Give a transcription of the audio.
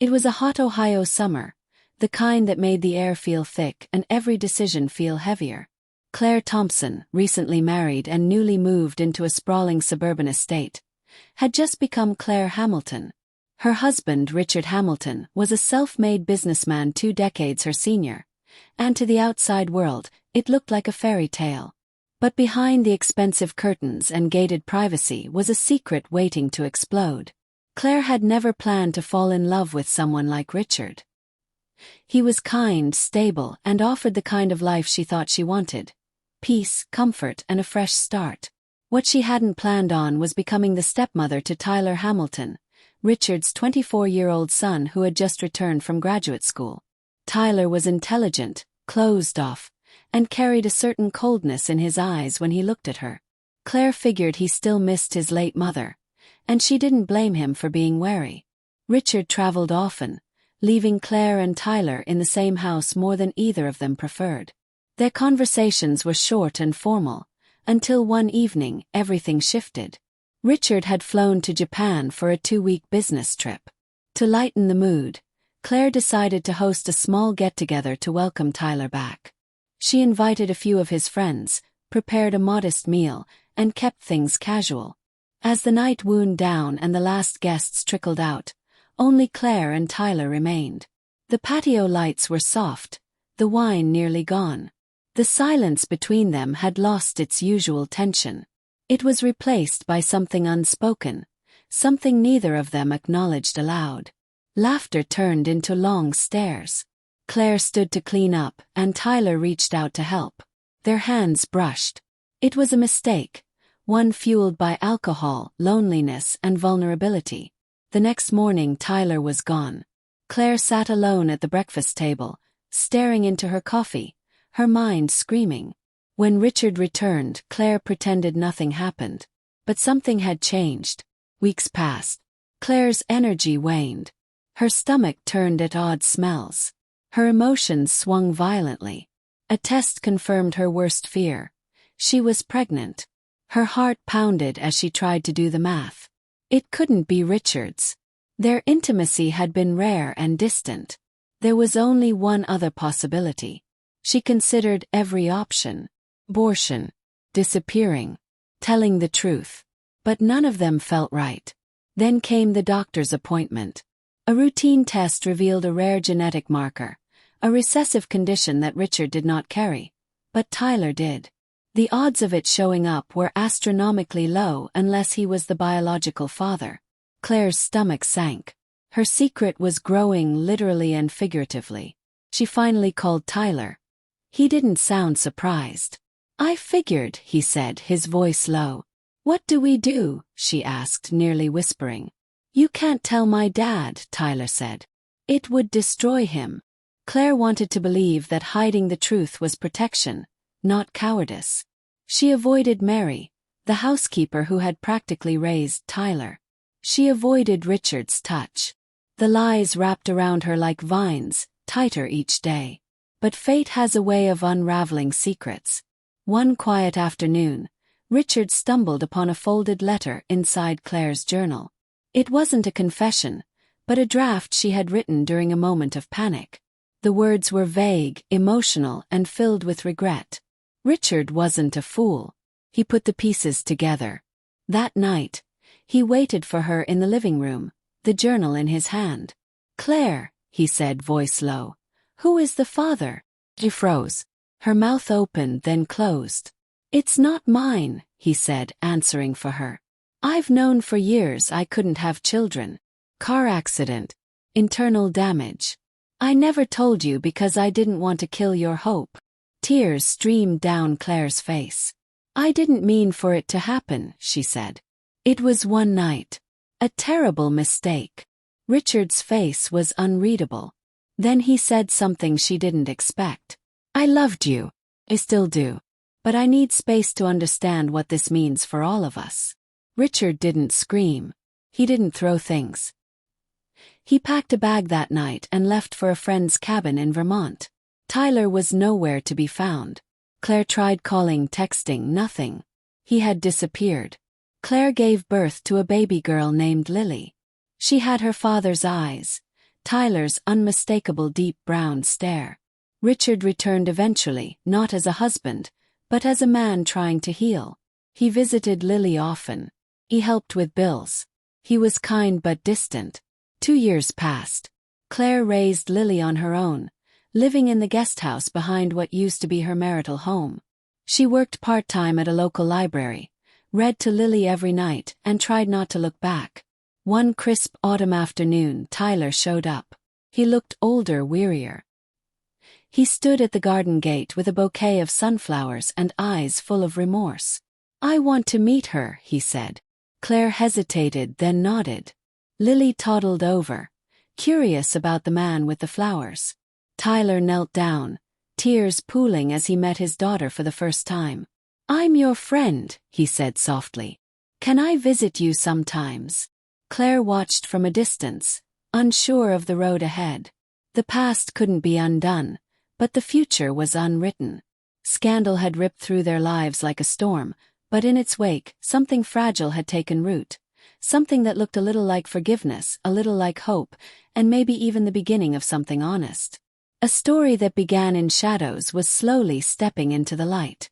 It was a hot Ohio summer, the kind that made the air feel thick and every decision feel heavier. Claire Thompson, recently married and newly moved into a sprawling suburban estate, had just become Claire Hamilton. Her husband, Richard Hamilton, was a self-made businessman 2 decades her senior, and to the outside world, it looked like a fairy tale. But behind the expensive curtains and gated privacy was a secret waiting to explode. Claire had never planned to fall in love with someone like Richard. He was kind, stable, and offered the kind of life she thought she wanted: peace, comfort, and a fresh start. What she hadn't planned on was becoming the stepmother to Tyler Hamilton, Richard's 24-year-old son who had just returned from graduate school. Tyler was intelligent, closed off, and carried a certain coldness in his eyes when he looked at her. Claire figured he still missed his late mother, and she didn't blame him for being wary. Richard traveled often, leaving Claire and Tyler in the same house more than either of them preferred. Their conversations were short and formal, until one evening everything shifted. Richard had flown to Japan for a 2-week business trip. To lighten the mood, Claire decided to host a small get-together to welcome Tyler back. She invited a few of his friends, prepared a modest meal, and kept things casual. As the night wound down and the last guests trickled out, only Claire and Tyler remained. The patio lights were soft, the wine nearly gone. The silence between them had lost its usual tension. It was replaced by something unspoken, something neither of them acknowledged aloud. Laughter turned into long stares. Claire stood to clean up, and Tyler reached out to help. Their hands brushed. It was a mistake, one fueled by alcohol, loneliness, and vulnerability. The next morning Tyler was gone. Claire sat alone at the breakfast table, staring into her coffee, her mind screaming. When Richard returned, Claire pretended nothing happened. But something had changed. Weeks passed. Claire's energy waned. Her stomach turned at odd smells. Her emotions swung violently. A test confirmed her worst fear. She was pregnant. Her heart pounded as she tried to do the math. It couldn't be Richard's. Their intimacy had been rare and distant. There was only one other possibility. She considered every option: abortion, disappearing, telling the truth. But none of them felt right. Then came the doctor's appointment. A routine test revealed a rare genetic marker, a recessive condition that Richard did not carry, but Tyler did. The odds of it showing up were astronomically low unless he was the biological father. Claire's stomach sank. Her secret was growing literally and figuratively. She finally called Tyler. He didn't sound surprised. "I figured," he said, his voice low. "What do we do?" she asked, nearly whispering. "You can't tell my dad," Tyler said. "It would destroy him." Claire wanted to believe that hiding the truth was protection, not cowardice. She avoided Mary, the housekeeper who had practically raised Tyler. She avoided Richard's touch. The lies wrapped around her like vines, tighter each day. But fate has a way of unraveling secrets. One quiet afternoon, Richard stumbled upon a folded letter inside Claire's journal. It wasn't a confession, but a draft she had written during a moment of panic. The words were vague, emotional, and filled with regret. Richard wasn't a fool. He put the pieces together. That night, he waited for her in the living room, the journal in his hand. "Claire," he said, voice low. "Who is the father?" She froze. Her mouth opened then closed. "It's not mine," he said, answering for her. "I've known for years I couldn't have children. Car accident. Internal damage. I never told you because I didn't want to kill your hope." Tears streamed down Claire's face. "I didn't mean for it to happen," she said. "It was one night. A terrible mistake." Richard's face was unreadable. Then he said something she didn't expect. "I loved you. I still do. But I need space to understand what this means for all of us." Richard didn't scream. He didn't throw things. He packed a bag that night and left for a friend's cabin in Vermont. Tyler was nowhere to be found. Claire tried calling, texting, nothing. He had disappeared. Claire gave birth to a baby girl named Lily. She had her father's eyes, Tyler's unmistakable deep brown stare. Richard returned eventually, not as a husband, but as a man trying to heal. He visited Lily often. He helped with bills. He was kind but distant. 2 years passed. Claire raised Lily on her own, living in the guest house behind what used to be her marital home. She worked part-time at a local library, read to Lily every night, and tried not to look back. One crisp autumn afternoon, Tyler showed up. He looked older, wearier. He stood at the garden gate with a bouquet of sunflowers and eyes full of remorse. "I want to meet her," he said. Claire hesitated, then nodded. Lily toddled over, curious about the man with the flowers. Tyler knelt down, tears pooling as he met his daughter for the first time. "I'm your friend," he said softly. "Can I visit you sometimes?" Claire watched from a distance, unsure of the road ahead. The past couldn't be undone, but the future was unwritten. Scandal had ripped through their lives like a storm, but in its wake, something fragile had taken root. Something that looked a little like forgiveness, a little like hope, and maybe even the beginning of something honest. A story that began in shadows was slowly stepping into the light.